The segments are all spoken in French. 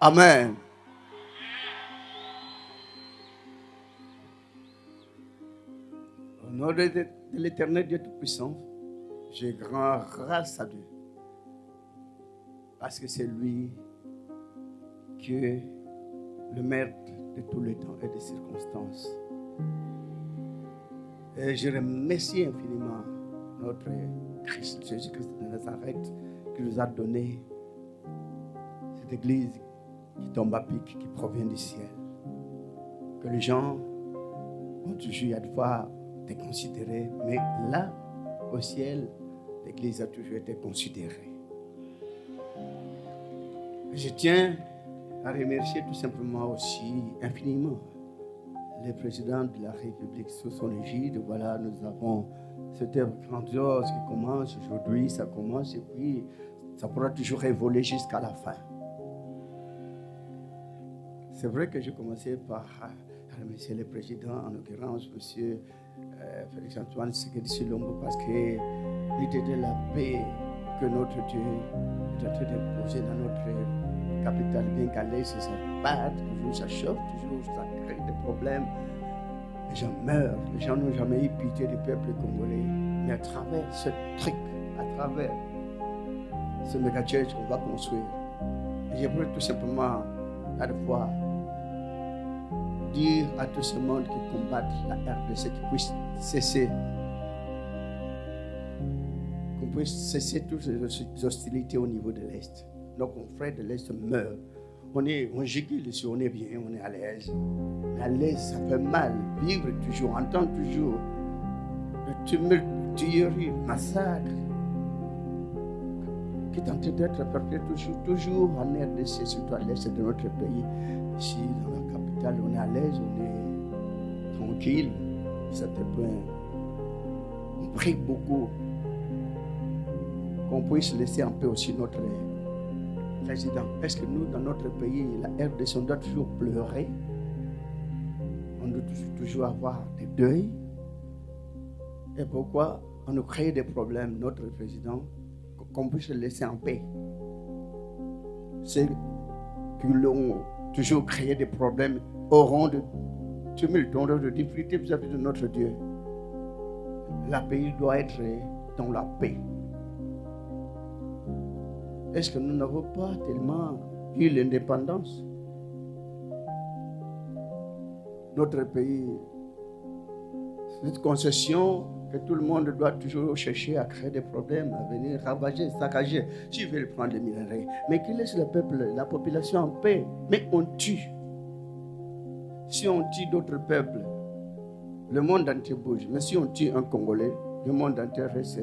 Amen. Au nom de l'Éternel Dieu Tout-Puissant, j'ai grand grâce à Dieu. Parce que c'est lui qui est le maître de tous les temps et des circonstances. Et je remercie infiniment notre Christ, Jésus-Christ de Nazareth, qui nous a donné cette église qui tombe à pic, qui provient du ciel. Que les gens ont toujours à devoir te considérer, mais là, au ciel, l'église a toujours été considérée. Je tiens à remercier tout simplement aussi infiniment le président de la République sous son égide. Voilà, nous avons cette œuvre grandiose qui commence aujourd'hui, ça commence et puis ça pourra toujours évoluer jusqu'à la fin. C'est vrai que j'ai commencé par remercier le président, en l'occurrence M. Félix-Antoine Tshisekedi Tshilombo, parce que l'idée de la paix que notre Dieu est en train d'imposer dans notre capitale, bien qu'elle ça bat, toujours ça chauffe, toujours ça crée des problèmes. Les gens meurent, les gens n'ont jamais eu pitié du peuple congolais. Mais à travers ce truc, à travers ce méga-church qu'on va construire, j'aimerais tout simplement à la fois dire à tout ce monde qui combat la RDC qu'ils puissent cesser. Qu'on puisse cesser toutes ces hostilités au niveau de l'Est. Nos confrères de l'Est meurent. On gicule ici, on est bien, on est à l'aise. Mais à l'aise, ça fait mal. Vivre toujours, entendre toujours le tumulte, tuerie, massacre qui est en train d'être perpétré toujours en RDC, surtout à l'Est de notre pays. Ici, dans la capitale, on est à l'aise, on est tranquille. Certains points, on prie beaucoup qu'on puisse laisser en paix aussi notre président. Est-ce que nous, dans notre pays, la RDC, on doit toujours pleurer? On doit toujours avoir des deuils? Et pourquoi on nous crée des problèmes, notre président, qu'on puisse le laisser en paix? Ceux qui l'ont toujours créé des problèmes auront de tumulte, auront de difficultés vis-à-vis de notre Dieu. Le pays doit être dans la paix. Est-ce que nous n'avons pas tellement eu l'indépendance? Notre pays, cette concession que tout le monde doit toujours chercher à créer des problèmes, à venir ravager, saccager, s'ils veulent prendre les minerais. Mais qu'ils laissent le peuple, la population en paix. Mais on tue. Si on tue d'autres peuples, le monde entier bouge. Mais si on tue un Congolais, le monde entier reste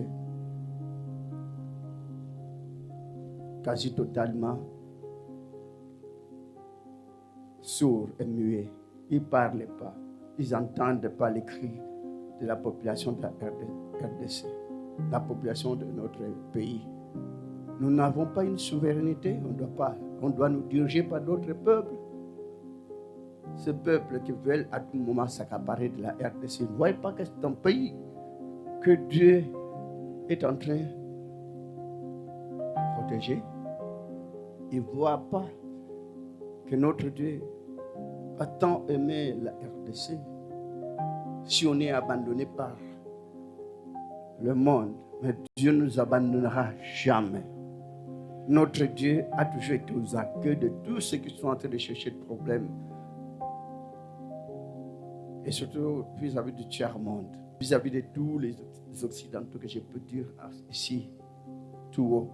quasi totalement sourd et muet. Ils ne parlent pas. Ils n'entendent pas les cris de la population de la RDC, la population de notre pays. Nous n'avons pas une souveraineté, on doit nous diriger par d'autres peuples. Ces peuples qui veulent à tout moment s'accaparer de la RDC, ne voient pas que c'est un pays que Dieu est en train de protéger. Ils ne voient pas que notre Dieu a tant aimé la RDC. Si on est abandonné par le monde, mais Dieu ne nous abandonnera jamais. Notre Dieu a toujours été aux accueils de tous ceux qui sont en train de chercher des problèmes. Et surtout vis-à-vis du tiers-monde, vis-à-vis de tous les Occidentaux que je peux dire ici, tout haut.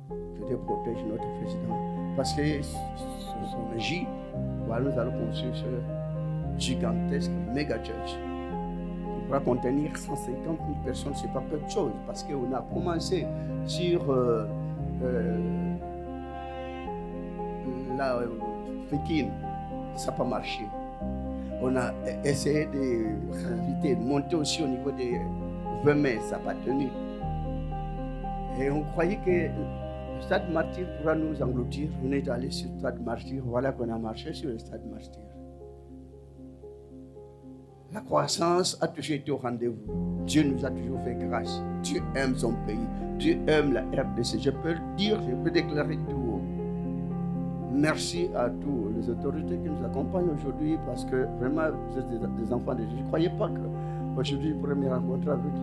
Que Dieu protège notre président. Parce que sous son égide, voilà, nous allons construire ce gigantesque méga church qui pourra contenir 150 000 personnes. Ce n'est pas peu de choses. Parce qu'on a commencé sur la Pékin, ça n'a pas marché. On a essayé de monter aussi au niveau des 20 mai, ça n'a pas tenu. Et on croyait que le stade Martyr pourra nous engloutir. On est allé sur le stade Martyr. Voilà qu'on a marché sur le stade Martyr. La croissance a toujours été au rendez-vous. Dieu nous a toujours fait grâce. Dieu aime son pays. Dieu aime la RDC. Je peux le dire, je peux déclarer tout haut. Merci à tous les autorités qui nous accompagnent aujourd'hui parce que vraiment, vous êtes des enfants de Dieu. Je ne croyais pas qu'aujourd'hui, je pourrais me rencontrer avec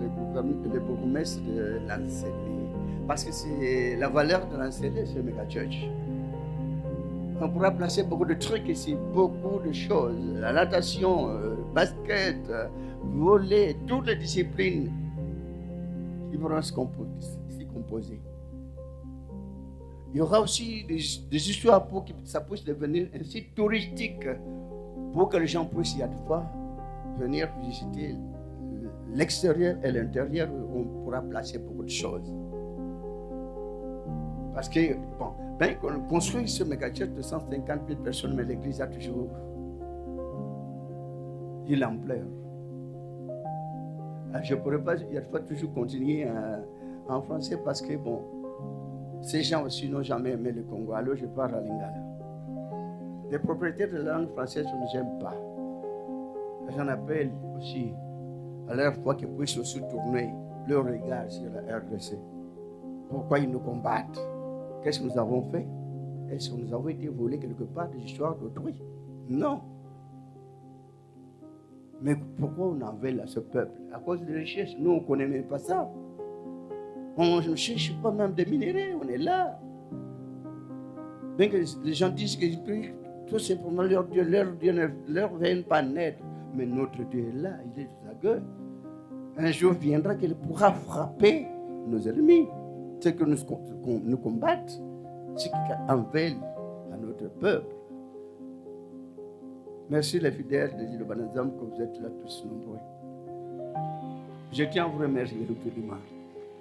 les bourgmestres de l'Ancélé. Parce que c'est la valeur de l'Ancélé, c'est Mega Church. On pourra placer beaucoup de trucs ici, beaucoup de choses. La natation, basket, volley, toutes les disciplines qui pourront s'y composer. Il y aura aussi des histoires pour que ça puisse devenir un site touristique pour que les gens puissent y fois venir visiter l'extérieur et l'intérieur où on pourra placer beaucoup de choses. Parce que, bon, qu'on construit ce méga-church de 150 000 personnes, mais l'église a toujours eu l'ampleur. Je ne pourrais pas, il y a fois toujours continuer en français parce que, bon, ces gens aussi n'ont jamais aimé le Congo. Alors je parle à Lingala. Les propriétaires de la langue française ne nous aiment pas. J'en appelle aussi à leur fois qu'ils puissent aussi tourner leur regard sur la RDC. Pourquoi ils nous combattent? Qu'est-ce que nous avons fait? Est-ce que nous avons été volés quelque part des histoires d'autrui? Non. Mais pourquoi on en veut à ce peuple? À cause des richesses. Nous, on ne connaît même pas ça. On ne cherche pas même des minéraux, on est là. Bien que les gens disent qu'ils prient, tout simplement leur Dieu ne leur vient pas naître. Mais notre Dieu est là, il est tout à gueule. Un jour viendra qu'il pourra frapper nos ennemis, ceux que nous combattent, ceux qui en veulent à notre peuple. Merci les fidèles de l'île de Banazam que vous êtes là tous nombreux. Je tiens à vous remercier le plus du mal.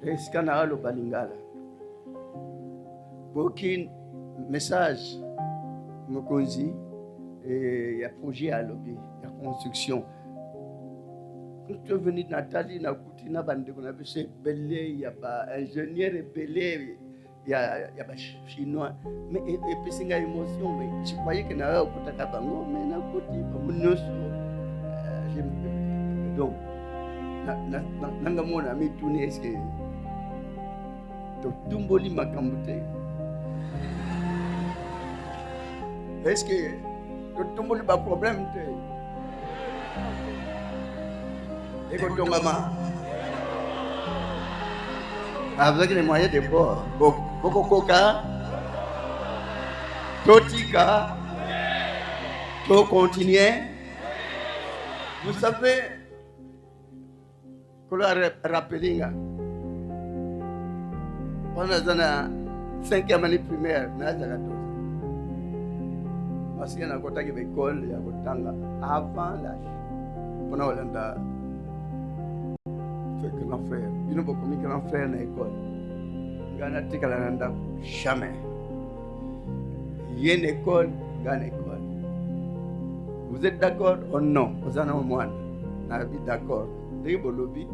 Et ce qu'on a au Balingala. Pour qu'un message me conduise, il y a projet à l'objet, il y a construction. Quand tu es venu de Nathalie, il y a ingénieur belé, il y a chinois. Mais et puis c'est une émotion, mais je croyais que n'a pas de bango, mais n'a pas de donc, nangamona mi tourner est-ce que tumboli makambute. Est-ce que tumboli pas problème te? Et quand on a avec les moyens de bord, beaucoup coca, totika, tout continuer. Vous savez, qu'on a rappelé, on a dans la 5e année primaire, parce qu'il y a un côté de l'école, il y a un côté avant l'âge. On a un grand frère. Il y a beaucoup de grands frères dans l'école. Il y a un article à jamais. Il y a une école, il y a une école. Vous êtes d'accord ou non? Vous en avez moins. Vous d'accord? Dès que vous lobby,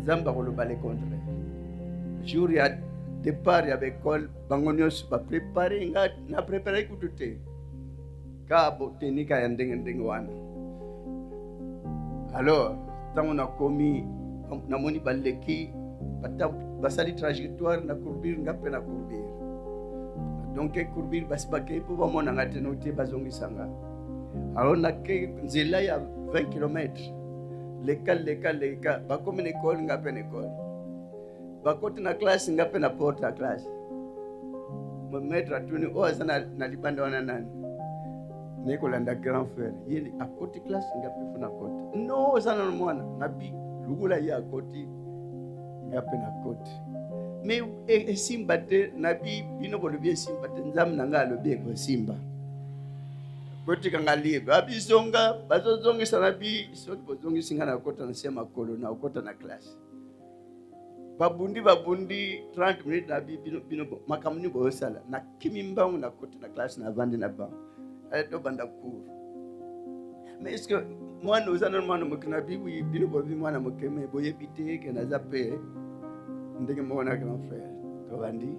Zamba va le contre. Jour il y a départ, il y a l'école, Bangonios va préparer, n'a préparé que tout est. Kabo tenika ya ndenge wana. Alors, tant on a commis na moni baleki basali trajectoire na courbir ngape na courbir. Donc courbir basibake pour ba mona ngate no te bazongisanga. Alors na ke nzela ya 20 km. L'école ba comme une école ngape na école. Ba côté na classe ngape na porte à classe. Mon maître a tourné au sana na libanda wana nani. Nikolanda grand frère, il est à côté classe, il a pu faire côté. Non, ça non moi, nabi, lugula ya côté, il a pu na côté. Mais et simba te nabi, bino bolo bien simba te nzam nanga lo bien ko simba. Côté kanga libre, abi zonga, bazo zonga sanabi, so bozongi singa na côté na sema kolo na côté na classe. Babundi 30 minutes nabi bino makamuni bo sala na kimimba na côté na classe na vandi na ba. Mais est-ce que moi nous allons nous knabi oui bino bobi moi na mokeme boye bité que na zappé ndenge mo na grand frère to bandi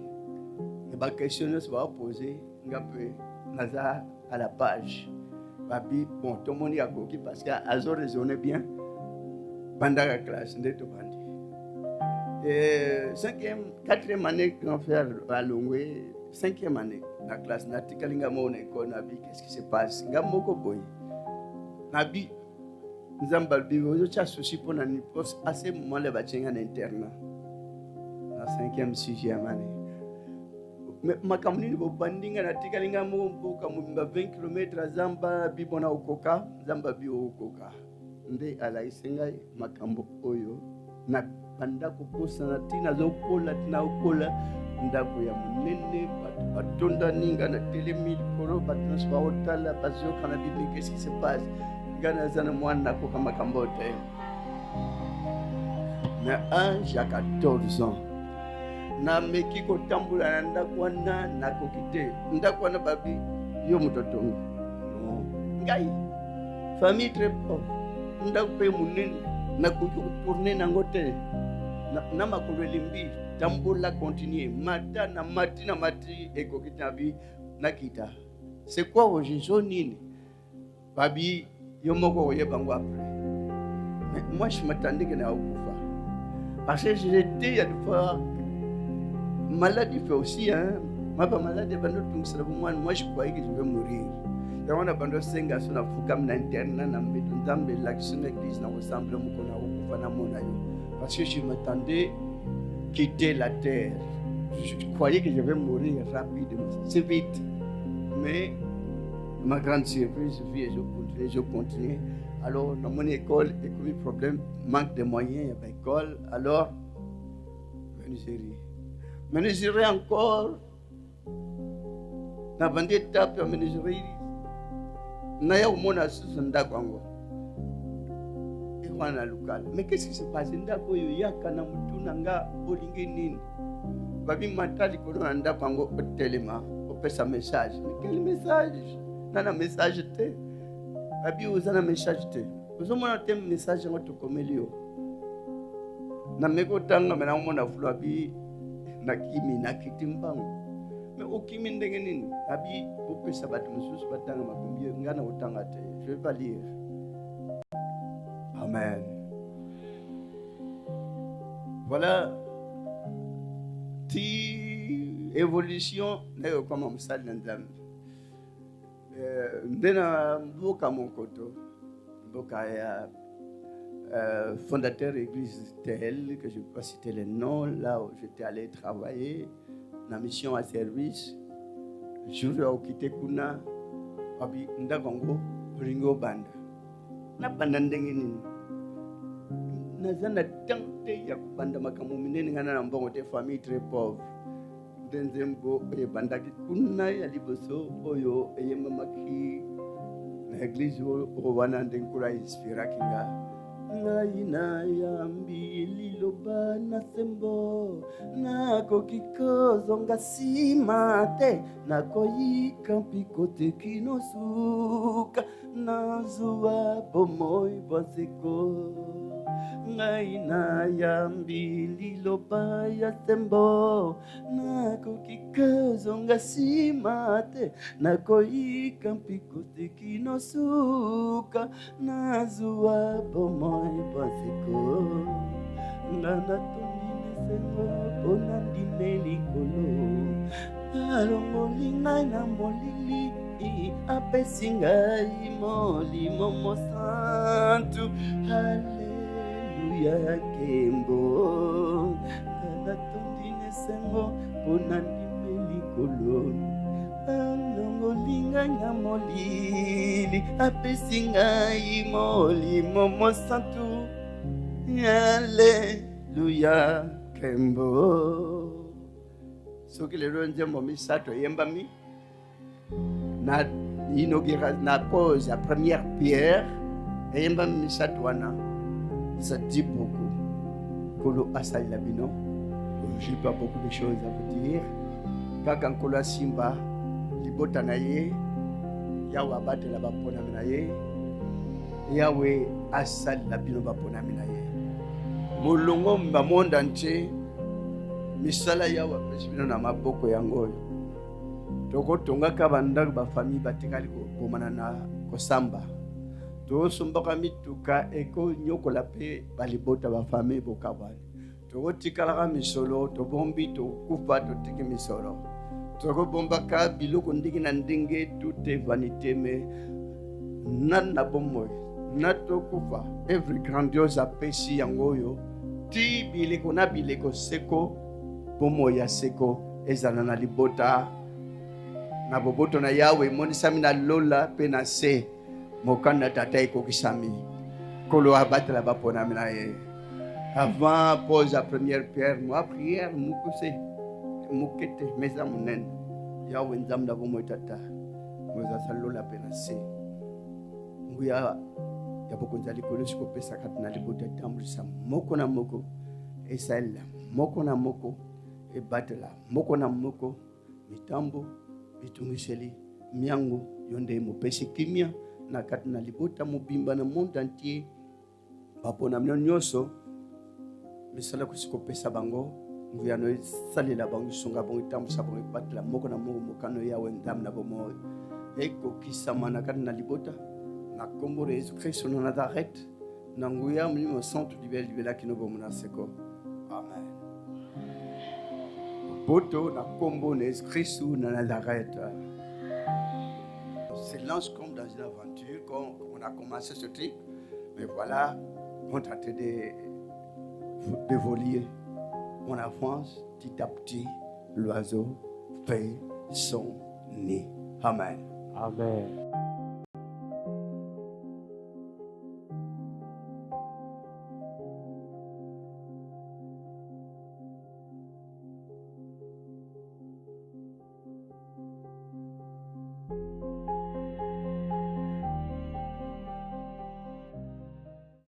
et ba questionner se va poser ngapé naza à la page babi bon tout le monde y a coquille parce que azo raisonner bien pendant la classe ndeto bandi et 5e 4e année grand frère à Longwe 5e année na classe na tikalinga mo na école na bi qu'est-ce qui se passe ngamoko boy na bi nzamba bi ozo cha souci pour na ni poste assez moment le bachenga na internat na 5e 6e année makamuni bo bandinga na tikalinga mo mbuka mumba 20 km zamba bi bona ukoka zamba bi ukoka nde ala isenga makambo oyo na banda kukosa na tina zokola tina ukola ndako ya munene batonda ninga na telemi koro batonda hotala bazio kana bibi qu'est-ce qui se passe ngana zana mwana ko kama kambote na âge à 14 ans na meki ko tambula na ndako wana na kokite ndako wana babi yo mtoto no ngai famille très pauvre ndako pe munene na ko tourner na ngote na makolo limbi tambula continuer mata na mati ekokita bi nakita c'est quoi au Jésus nini babi yo moko oyebango après mais moi je m'attendais que na okufa parce que j'étais il y a des fois maladie fait aussi ma pas malade bando tungsala moi je croyais que je vais mourir et on a bando senga sona fukam na interna na mbedo nzambe l'action église na ensemble moko na okufa na mona yo parce que je m'attendais quitter la terre. Je croyais que je vais mourir rapidement. C'est vite. Mais ma grande surprise, je continue. Alors, dans mon école, il y a eu problème, manque de moyens, il y avait école. Alors, menuiserie encore. Na bande étape ya menuiserie. Na ya umona susu ndakwango. Wana local. Mais qu'est-ce qui se passe? Ndako yo yaka na mutuna nga bolingi nini? Babi matali kono na ndako ngo telema, opesa message. Mais quel message? Nana message te. Babi uzana message te. Uzomona te message ngo to komelio. Na meko tanga mena umona fulu abi na kimi na kitimbango. Mais okimi ndenge nini? Babi opesa batu mususu batanga makumbi ngana utanga te. Je vais pas lire. Amen. Voilà. Ti évolution n'est comme un sale d'âme. Ndena mboka monkoto. Mboka ya fondateur église tel que je ne peux pas citer les noms là où j'étais allé travailler la mission à service. Je vais quitter kuna abi ndakongo ringo banda. Na banda ndenge nini? Nazana tante ya kubanda makamu minene ngana na mbongo te famille très pauvre. Denzembo e banda kuna ya liboso oyo eye mamaki na église o wana ndenkura inspira kinga. Ngai na yambi liloba na sembo nako kikozo ngasima te nakoyika mpiko te kinosuka nazua bomoi boseko ngai na yambi liloba ya sembo nako kikozo ngasima te nakoyika mpiko te kinosuka nazua bomoi Basiko, Nana Tony Sengo, Bonandi Melikolo, Alongolinga na molili, Apesinga imoli momo santu, Hallelujah Kembo, Nana Tony Sengo, Bonandi Melikolo. Alongolinga na molili apesinga imoli momo santu Hallelujah Kembo soki lelo nzembo misato yembami na inaugura na pose la première pierre yembami misato wana ça dit beaucoup kolo asali labino j'ai pas beaucoup de choses à vous dire kaka nkolo simba libota na ye yawe abatela baponami na ye yawe asalila bino baponami na ye molongo bamonda ntie misala yawe apesi bino na maboko yango oyo tokotongaka bandako bafamille batikali kobomana na kosamba tosombaka mituka ekonyokola mpe balibota bafamille bokabwani tokotikalaka misolo tobombi tokufa totiki misolo Toko bombaka biloko ndenge na ndenge, tout est vanité, mais nana bomoy nato kufa every grandiose apesi yangoyo ti bileko na bileko seko bomoy ya seko ezala na libota na boboto na Yawe monisami na lola pe na se mokanda tata ekokisami kolo abatela bapona mina ye. Avant pose la première pierre, moi prière mukuse mukete meza munen Yawe nzamda bomoy tata moza salola pe na se nguya ya bokonza likolo sikopesa kati na libota tambulisa moko na moko esalela moko na moko ebatela moko na moko mitambo bitungiseli miango yonde mopesi kimia na kati na libota mobimba na monde entier bapona mino nyonso misala kusikopesa bango nguya no salela bango sunga bango tambulisa bango ebatela moko na moko mokano Yawe nzamda bomoy ekokisama na kati na libota na kombo de Jésus-Christ na Nazareth na nguya mlimo centre libela kino bomona seko. Amen. Boto na kombo de Jésus-Christ na Nazareth. C'est lance comme dans une aventure quand on a commencé ce truc, mais voilà, on traite de voler. On avance petit à petit, l'oiseau fait son nid. Amen. Amen.